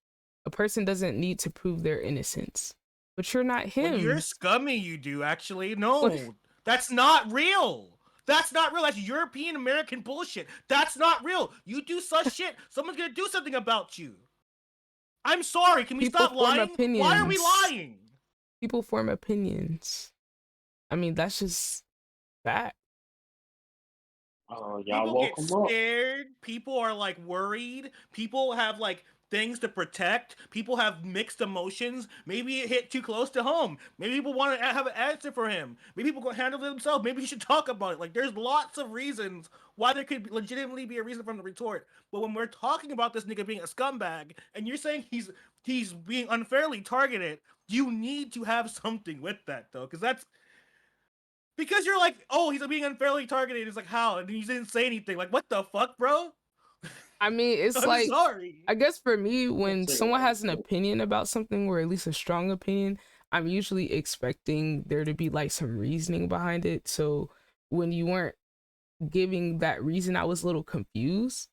A person doesn't need to prove their innocence. But you're not him. When you're scummy, you do actually. No, that's not real. That's not real. That's European American bullshit. That's not real. You do such shit, someone's gonna do something about you. I'm sorry. Can we People stop form lying? Why are we opinions. lying? People form opinions. I mean, that's just fact. Y'all People woke get him up. scared. People are like worried. People have like things to protect. People have mixed emotions. Maybe it hit too close to home. Maybe people want to have an answer for him. Maybe people can handle it themselves. Maybe he should talk about it. Like, there's lots of reasons why there could legitimately be a reason for him to retort. But when we're talking about this nigga being a scumbag, and you're saying he's being unfairly targeted, you need to have something with that though, because you're like, oh, he's being unfairly targeted. It's like, how? And you didn't say anything. Like, what the fuck, bro? I mean, it's I'm like sorry. I guess for me, when Say someone what? has an opinion about something, or at least a strong opinion, I'm usually expecting there to be like some reasoning behind it. So when you weren't giving that reason, I was a little confused.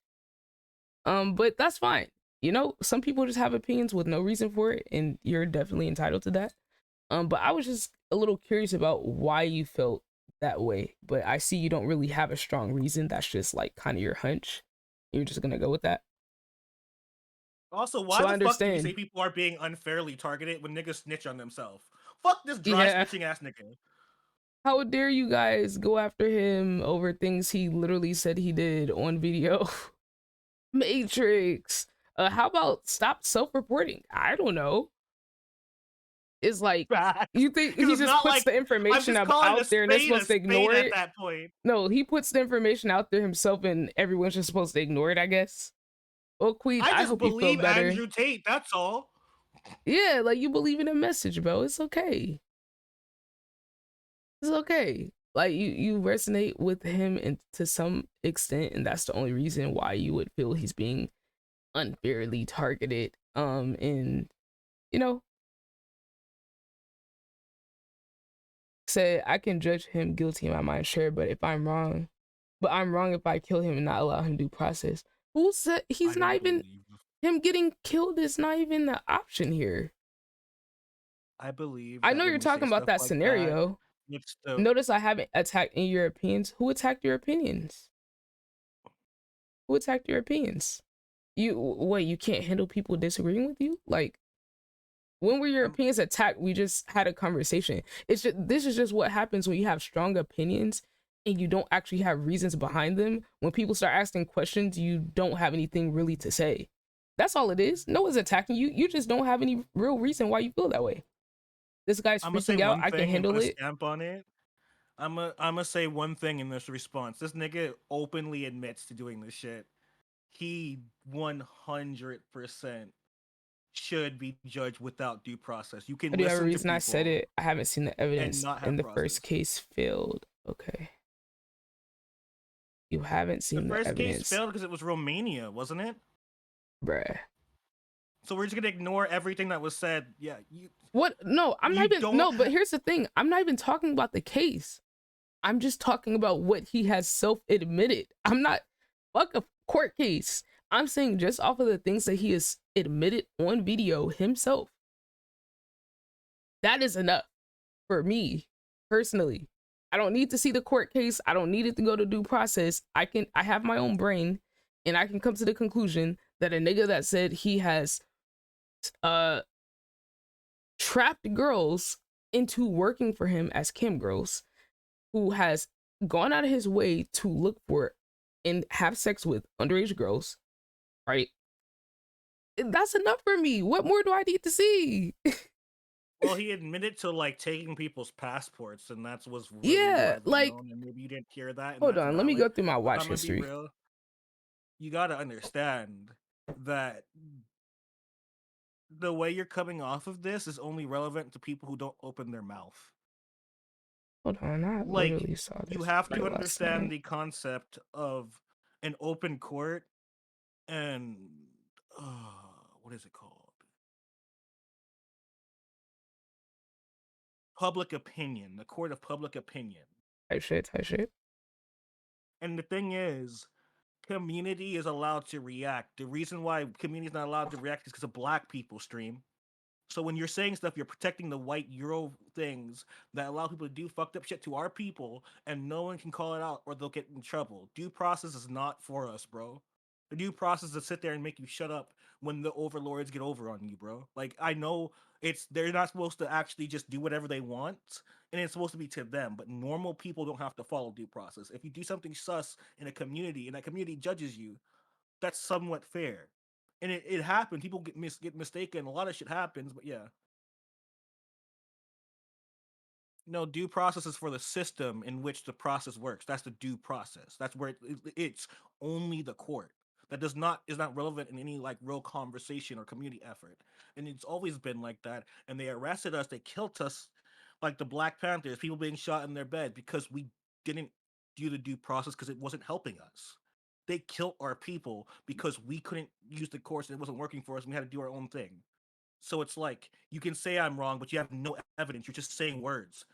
But that's fine. You know, some people just have opinions with no reason for it, and you're definitely entitled to that. But I was just a little curious about why you felt that way, but I see you don't really have a strong reason. That's just like kind of your hunch. You're just gonna go with that. Also, why So I the fuck do you say understand. people are being unfairly targeted when niggas snitch on themselves? Fuck this dry Yeah. snitching ass nigga. How dare you guys go after him over things he literally said he did on video? Matrix. How about stop self-reporting? I don't know. It's like Facts. you think he 'Cause it's just not puts like the I'm information just calling out there and they're supposed to ignore at it. that point. No, he puts the information out there himself and everyone's just supposed to ignore it, I guess. Well, Queen, I I just hope you feel believe better. Andrew Tate, that's all. Yeah, like you believe in a message, bro. It's okay. It's okay. Like you resonate with him and to some extent, and that's the only reason why you would feel he's being unfairly targeted. And you know, say I can judge him guilty in my mind, sure, but I'm wrong if I kill him and not allow him due process. Who said he's I not don't even believe. him getting killed is not even the option here. I believe I that know when you're we say talking about stuff that like that, scenario. it's the Notice I haven't attacked any of your opinions. Who attacked your opinions? Who attacked your opinions? You can't handle people disagreeing with you? Like, when were your I'm, opinions attacked? We just had a conversation. This is just what happens when you have strong opinions and you don't actually have reasons behind them. When people start asking questions, you don't have anything really to say. That's all it is. No one's attacking you. You just don't have any real reason why you feel that way. This guy's I'm gonna say freaking out. one I can thing and put handle a it. stamp on it. I'm gonna say one thing in this response. This nigga openly admits to doing this shit. He 100% should be judged without due process. You I can do have a listen to reason I said people it. I haven't seen the and evidence not in have the first process. case failed. Okay. You haven't The seen the first case evidence. failed because it was Romania, wasn't it? Bruh. So we're just gonna ignore everything that was said. Yeah, What? No, I'm not you even. don't. No, but here's the thing. I'm not even talking about the case. I'm just talking about what he has self-admitted. I'm not. Fuck a court case. I'm saying just off of the things that he has admitted on video himself. That is enough for me personally. I don't need to see the court case. I don't need it to go to due process. I have my own brain and I can come to the conclusion that a nigga that said he has trapped girls into working for him as cam girls, who has gone out of his way to look for and have sex with underage girls, right? That's enough for me. What more do I need to see? Well, he admitted to like taking people's passports, and that was really Yeah, widely like, known. And maybe you didn't hear that, and hold that's on, let me go valid. through my But watch I'm gonna be history. real. You gotta understand that the way you're coming off of this is only relevant to people who don't open their mouth. Hold on, I Like, literally saw this you have right to last understand night. the concept of an open court and what is it called? Public opinion, the court of public opinion. Type shit. And the thing is, community is allowed to react. The reason why community is not allowed to react is because of black people stream. So when you're saying stuff, you're protecting the white Euro things that allow people to do fucked up shit to our people, and no one can call it out or they'll get in trouble. Due process is not for us, bro. The due process is to sit there and make you shut up when the overlords get over on you, bro. Like, I know they're not supposed to actually just do whatever they want, and it's supposed to be to them, but normal people don't have to follow due process. If you do something sus in a community and that community judges you, that's somewhat fair. And it happens. People get mistaken. A lot of shit happens, but yeah. No, due process is for the system in which the process works. That's the due process. That's where it's only the court. That is not relevant in any like real conversation or community effort. And it's always been like that. And they arrested us, they killed us, like the Black Panthers, people being shot in their bed because we didn't do the due process because it wasn't helping us. They killed our people because we couldn't use the courts and it wasn't working for us. And we had to do our own thing. So it's like you can say I'm wrong, but you have no evidence. You're just saying words.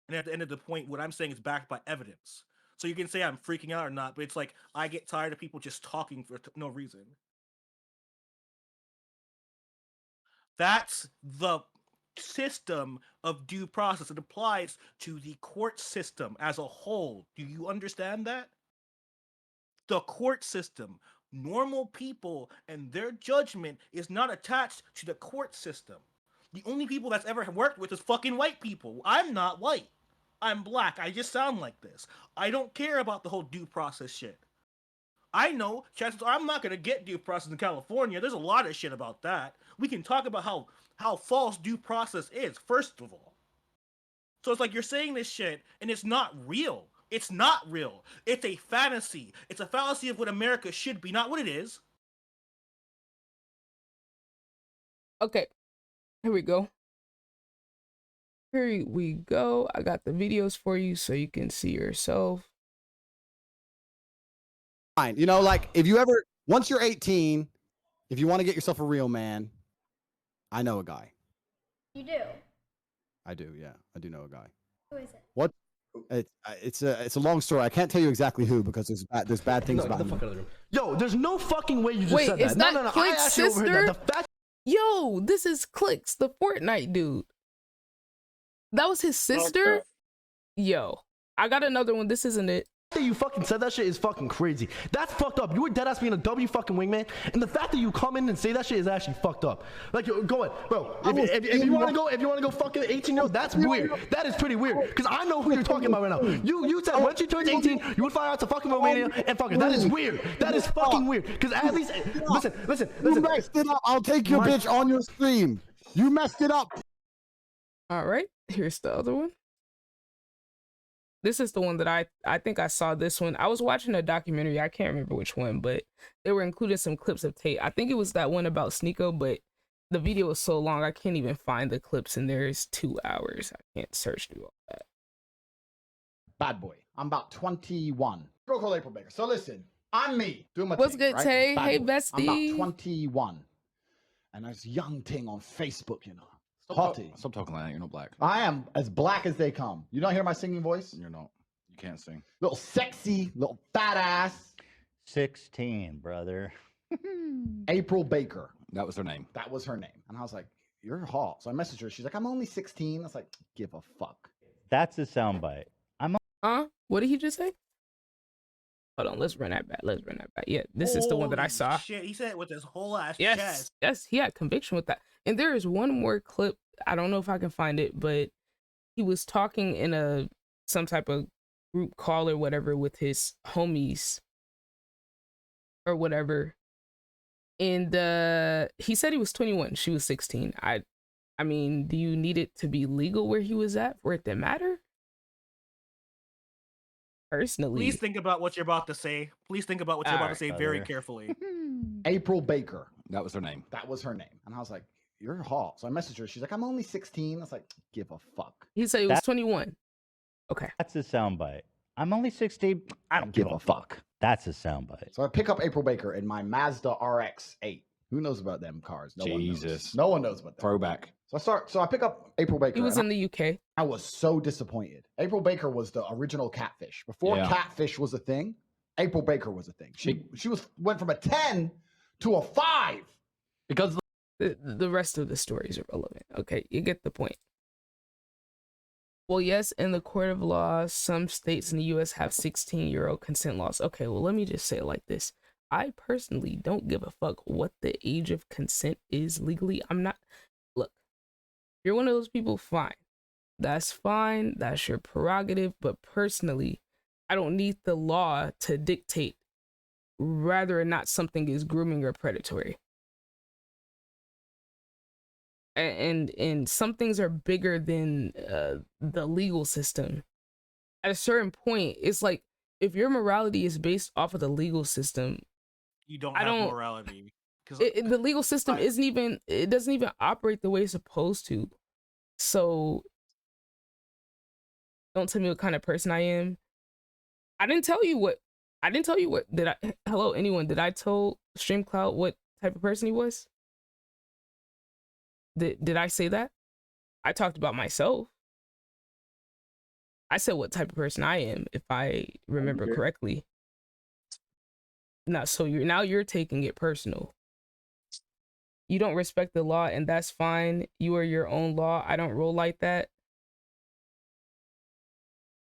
And at the end of the point, what I'm saying is backed by evidence. So you can say I'm freaking out or not, but it's like I get tired of people just talking for no reason. That's the system of due process. It applies to the court system as a whole. Do you understand that? The court system. Normal people and their judgment is not attached to the court system. The only people that's ever worked with is fucking white people. I'm not white. I'm black. I just sound like this. I don't care about the whole due process shit. I know chances are I'm not gonna get due process in California. There's a lot of shit about that. We can talk about how false due process is, first of all. So it's like you're saying this shit and it's not real. It's not real. It's a fantasy. It's a fallacy of what America should be, not what it is. Okay, here we go. Here we go. I got the videos for you so you can see yourself. Fine. You know, like if you ever, once you're 18, if you want to get yourself a real man, I know a guy. You do? I do, yeah. I do know a guy. Who is it? What? It's a long story. I can't tell you exactly who because there's bad things about him. Yo, there's no fucking way you just Wait, said is that. that No. Click's I actually overheard that. sister? The fact Yo, this is Clicks, the Fortnite dude. That was his sister? Yo, I got another one. This isn't it. that you fucking said that shit is fucking crazy. That's fucked up. You were dead ass being a W fucking wingman, and the fact that you come in and say that shit is actually fucked up. Like, yo, go ahead, bro. If you want to go fucking 18-year-old, that's weird. That is pretty weird. Because I know who you're talking about right now. You said once you turn 18, you would fly out to fucking Romania and fuck her. That is weird. That is fucking weird. Because at least, listen. You messed it up. I'll take your bitch on your stream. You messed it up. All right, here's the other one. This is the one that I think I saw this one. I was watching a documentary. I can't remember which one, but they were including some clips of Tate. I think it was that one about Sneeko, but the video was so long I can't even find the clips, and there's 2 hours. I can't search through all that. Bad boy. I'm about 21. Go call April Baker. So listen, I'm me doing my What's thing, good, right? Tay? Bad Hey, boy. bestie. I'm about 21. And there's a young ting on Facebook, you know. Hottie. Stop talking like that. You're not black. I am as black as they come. You don't hear my singing voice? You're not. You can't sing. Little sexy, little fat ass. 16, brother. April Baker. That was her name. That was her name. And I was like, you're hot. So I messaged her. She's like, I'm only 16. I was like, give a fuck. That's a soundbite. Huh? What did he just say? Hold on, let's run that back. Yeah, this is the one that I saw. Shit, he said it with his whole ass Yes, chest. yes, he had conviction with that. And there is one more clip. I don't know if I can find it, but he was talking in some type of group call or whatever with his homies or whatever. And he said he was 21. She was 16. I mean, do you need it to be legal where he was at for it to matter? Personally, Please think about what you're about to say. Please think about what you're about to say very brother. carefully. April Baker. That was her name. That was her name. And I was like, you're hot. So I messaged her. She's like, I'm only 16. I was like, give a fuck. he said he was 21. Okay. That's a soundbite. I'm only 16. I don't give a fuck. That's a soundbite. So I pick up April Baker in my Mazda RX-8. Who knows about them cars? No one knows. Jesus. No one knows about them. Throwback. So I pick up April Baker. He was and in the UK. I was so disappointed. April Baker was the original catfish. Before Yeah. catfish was a thing, April Baker was a thing. She went from a 10 to a 5. Because The rest of the story is irrelevant. Okay, you get the point. Well, yes, in the court of law, some states in the U.S. have 16-year-old consent laws. Okay, well, let me just say it like this. I personally don't give a fuck what the age of consent is legally. I'm not... Look, you're one of those people, fine. That's fine. That's your prerogative. But personally, I don't need the law to dictate whether or not something is grooming or predatory. And some things are bigger than the legal system. At a certain point, it's like if your morality is based off of the legal system, You don't have morality. Because the legal system doesn't even operate the way it's supposed to. So don't tell me what kind of person I am. I didn't tell you what anyone, did I tell StreamCloud what type of person he was? Did I say that? I talked about myself. I said what type of person I am, if I remember correctly. Now, so you're taking it personal. You don't respect the law, and that's fine. You are your own law. I don't roll like that.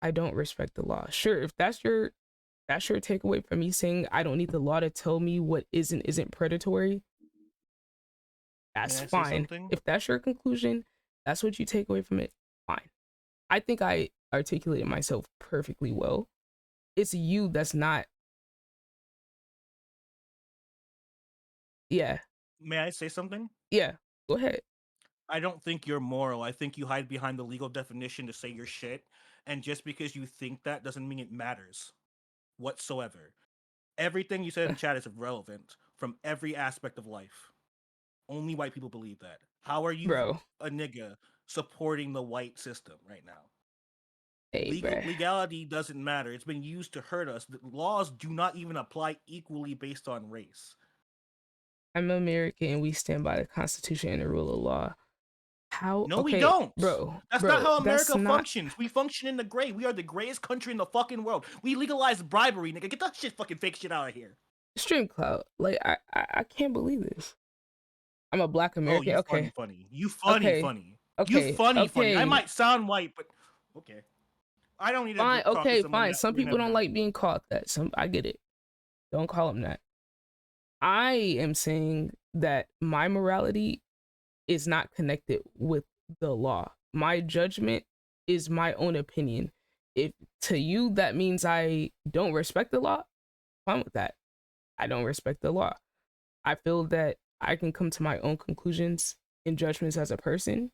I don't respect the law. Sure, if that's your takeaway from me saying I don't need the law to tell me what isn't predatory, that's May I say fine. something? If that's your conclusion, that's what you take away from it, fine. I think I articulated myself perfectly well. It's you that's not. Yeah, May I say something? yeah, go ahead. I don't think you're moral. I think you hide behind the legal definition to say your shit, and just because you think that doesn't mean it matters whatsoever. Everything you said in chat is relevant from every aspect of life. Only white people believe that. How are you, Bro, a nigga, supporting the white system right now? hey, bruh. Legality doesn't matter. It's been used to hurt us. The laws do not even apply equally based on race. I'm American and we stand by the Constitution and the rule of law. How? No, we Okay, don't. bro. That's bro, not how that's America not functions. We function in the gray. We are the grayest country in the fucking world. We legalize bribery, nigga. Get that shit fucking fake shit out of here. Stream cloud. Like I can't believe this. I'm a black Oh, American. you Okay. funny. You funny. Okay. You funny. I Okay. might sound white, but okay. I don't need to Fine. talk to Okay. someone Fine. that Some we people never don't met. like being called that. I get it. Don't call them that. I am saying that my morality is not connected with the law. My judgment is my own opinion. If to you that means I don't respect the law, fine with that. I don't respect the law. I feel that I can come to my own conclusions and judgments as a person.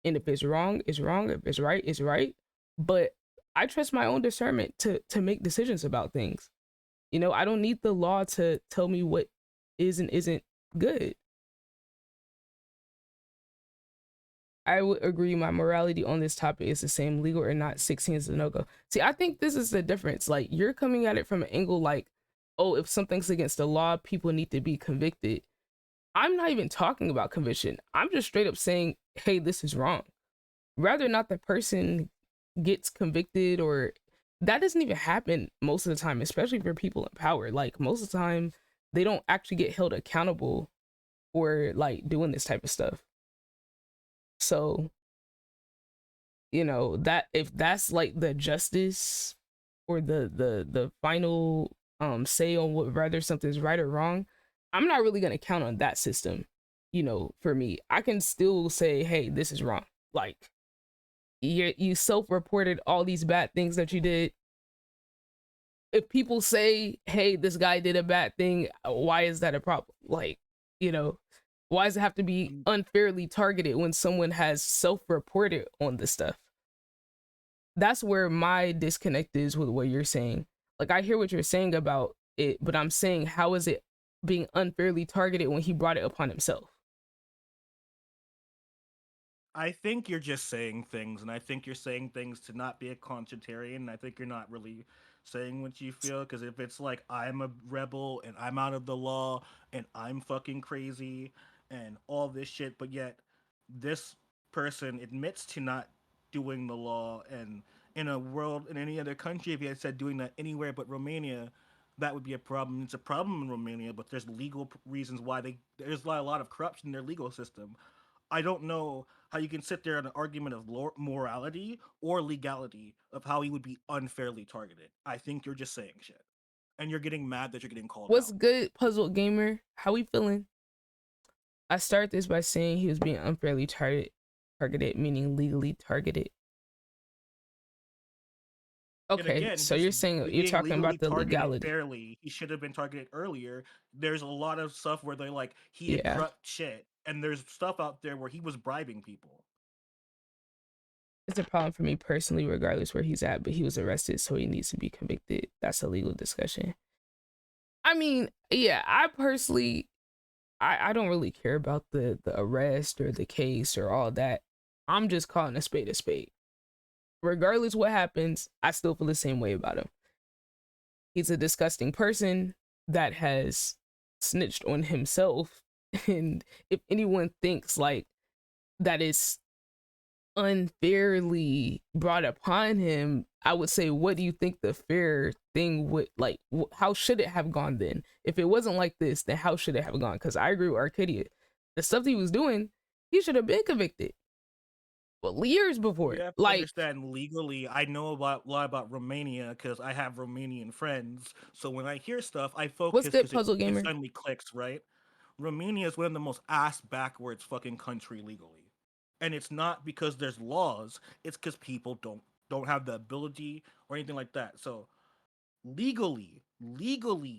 And if it's wrong, it's wrong. If it's right, it's right. But I trust my own discernment to make decisions about things. You know, I don't need the law to tell me what is and isn't good. I would agree my morality on this topic is the same, legal or not, 16 is a no-go. See, I think this is the difference. Like, you're coming at it from an angle like, oh, if something's against the law, people need to be convicted. I'm not even talking about conviction. I'm just straight up saying, hey, this is wrong. Rather not the person gets convicted, or that doesn't even happen most of the time, especially for people in power. Like, most of the time, they don't actually get held accountable for like doing this type of stuff. So, you know, that if that's like the justice or the final say on whether something's right or wrong, I'm not really gonna count on that system. You know, for me, I can still say, hey, this is wrong. Like, you self-reported all these bad things that you did. If people say, hey, this guy did a bad thing, why is that a problem? Like, you know, why does it have to be unfairly targeted when someone has self-reported on this stuff? That's where my disconnect is with what you're saying. Like, I hear what you're saying about it, but I'm saying, how is it being unfairly targeted when he brought it upon himself? I think you're just saying things, and I think you're saying things to not be a contrarian. And I think you're not really saying what you feel, because if it's like I'm a rebel and I'm out of the law and I'm fucking crazy and all this shit, but yet this person admits to not doing the law, and in a world in any other country, if he had said doing that anywhere but Romania, that would be a problem. It's a problem in Romania, but there's legal reasons why there's a lot of corruption in their legal system. I don't know how you can sit there on an argument of morality or legality of how he would be unfairly targeted. I think you're just saying shit, and you're getting mad that you're getting called What's out. good, Puzzle Gamer? How we feeling? I start this by saying he was being unfairly targeted, meaning legally targeted. Okay, Again, so you're saying you're talking about the legality. Fairly, he should have been targeted earlier. There's a lot of stuff where they're like he did Yeah. corrupt shit, and there's stuff out there where he was bribing people. It's a problem for me personally, regardless where he's at, but he was arrested, so he needs to be convicted. That's a legal discussion. I mean, yeah, I personally, I don't really care about the arrest or the case or all that. I'm just calling a spade a spade. Regardless what happens, I still feel the same way about him. He's a disgusting person that has snitched on himself. And if anyone thinks like that is unfairly brought upon him, I would say, what do you think the fair thing would like? How should it have gone then? If it wasn't like this, then how should it have gone? Because I agree with Arcadia. the stuff that he was doing, he should have been convicted. Well, years before. You have to Like, understand legally. I know a lot about Romania because I have Romanian friends. So when I hear stuff, I what's focus good, because Puzzle it Gamer? suddenly clicks, right? Romania is one of the most ass backwards fucking country legally, and it's not because there's laws. It's because people don't have the ability or anything like that. So legally,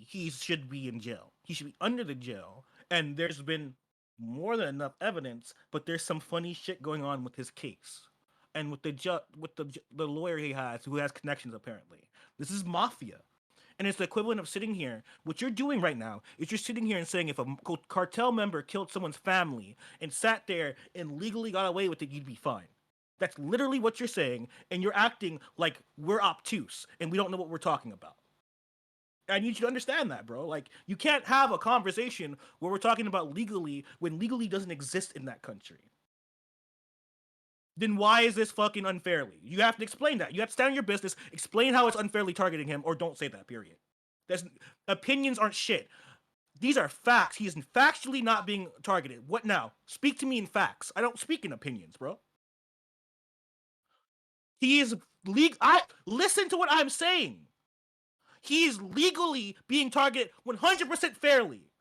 he should be in jail. He should be under the jail. And there's been more than enough evidence, but there's some funny shit going on with his case, and with the lawyer he has, who has connections apparently. This is mafia. And it's the equivalent of sitting here. What you're doing right now is you're sitting here and saying if a cartel member killed someone's family and sat there and legally got away with it, you'd be fine. That's literally what you're saying, and you're acting like we're obtuse and we don't know what we're talking about. I need you to understand that, bro. Like, you can't have a conversation where we're talking about legally when legally doesn't exist in that country. Then why is this fucking unfairly? You have to explain that. You have to stand on your business, explain how it's unfairly targeting him, or don't say that, period. Opinions aren't shit. These are facts. He is factually not being targeted. What now? Speak to me in facts. I don't speak in opinions, bro. He is listen to what I'm saying. He is legally being targeted 100% fairly.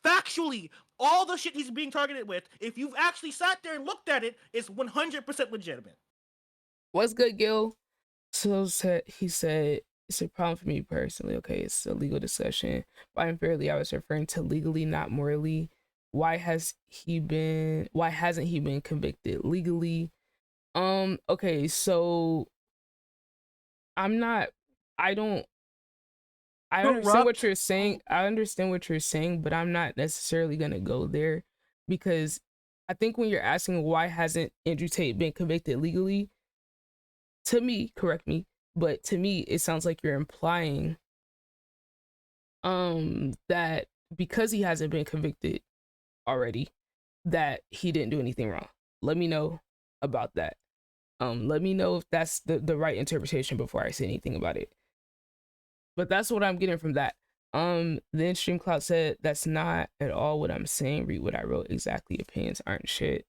Factually, all the shit he's being targeted with, if you've actually sat there and looked at it, is 100% legitimate. What's good, Gil? So he said, it's a problem for me personally. Okay, it's a legal discussion. By unfairly, I was referring to legally, not morally. Why hasn't he been convicted legally? Okay, so I understand what you're saying. I understand what you're saying, but I'm not necessarily gonna go there, because I think when you're asking why hasn't Andrew Tate been convicted legally, to me, correct me, but to me it sounds like you're implying that because he hasn't been convicted already, that he didn't do anything wrong. Let me know about that. Let me know if that's the right interpretation before I say anything about it. But that's what I'm getting from that. Then Streamcloud said that's not at all what I'm saying. Read what I wrote exactly. Opinions aren't shit.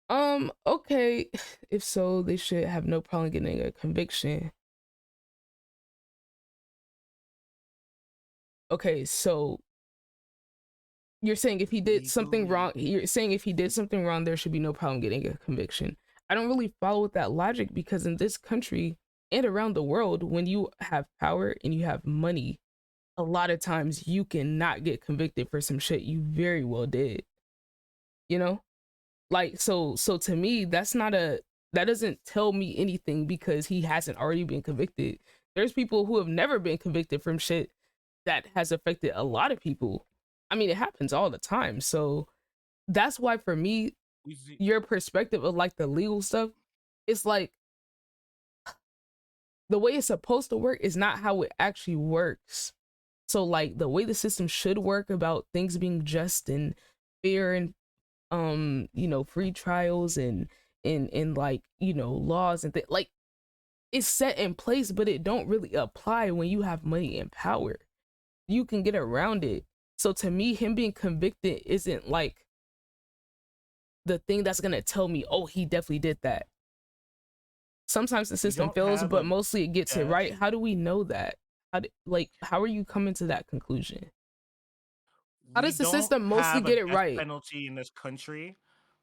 Okay. If so, they should have no problem getting a conviction. Okay, so you're saying if he did something wrong, there should be no problem getting a conviction. I don't really follow with that logic, because in this country and around the world, when you have power and you have money, a lot of times you cannot get convicted for some shit you very well did. You know? Like, so to me, that doesn't tell me anything because he hasn't already been convicted. There's people who have never been convicted from shit that has affected a lot of people. I mean, it happens all the time. So that's why, for me, your perspective of like the legal stuff, it's like the way it's supposed to work is not how it actually works. So like the way the system should work about things being just and fair and free trials and like, laws and things, like, it's set in place, but it don't really apply when you have money and power. You can get around it. So to me, him being convicted isn't like the thing that's gonna tell me, oh, he definitely did that. Sometimes the system fails, but mostly it gets it right. How do we know that? How are you coming to that conclusion? How does the system mostly get it right? Penalty in this country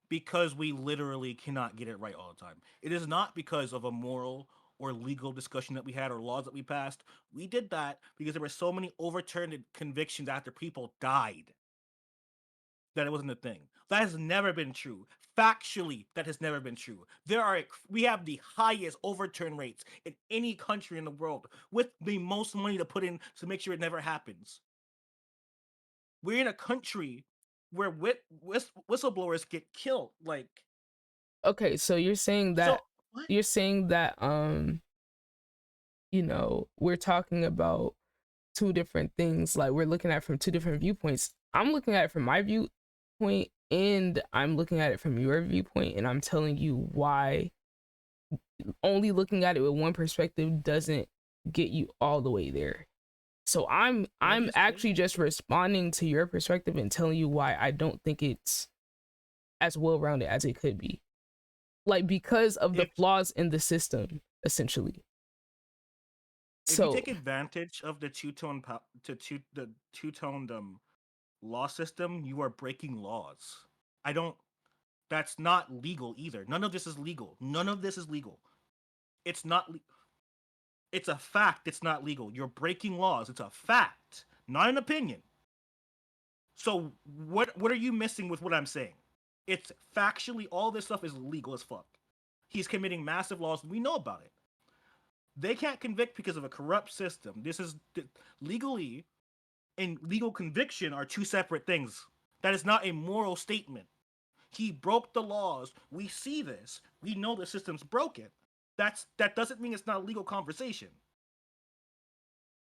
because we literally cannot get it right all the time. It is not because of a moral or legal discussion that we had or laws that we passed. We did that because there were so many overturned convictions after people died that it wasn't a thing. That has never been true. Factually, that has never been true. We have the highest overturn rates in any country in the world, with the most money to put in to make sure it never happens. We're in a country where whistleblowers get killed. Like, okay, so you're saying that we're talking about two different things. Like, we're looking at it from two different viewpoints. I'm looking at it from my viewpoint, and I'm looking at it from your viewpoint, and I'm telling you why only looking at it with one perspective doesn't get you all the way there. So I'm just say- actually just responding to your perspective and telling you why I don't think it's as well rounded as it could be. Like, because of the If- flaws in the system, essentially. If So you take advantage of the two-toned law system, you are breaking laws. That's not legal either. None of this is legal. None of this is legal. It's not it's a fact it's not legal. You're breaking laws. It's a fact, not an opinion. So what are you missing with what I'm saying? It's factually all this stuff is legal as fuck. He's committing massive laws. We know about it. They can't convict because of a corrupt system. This is legally and legal conviction are two separate things. That is not a moral statement. He broke the laws. We see this. We know the system's broken. That doesn't mean it's not a legal conversation.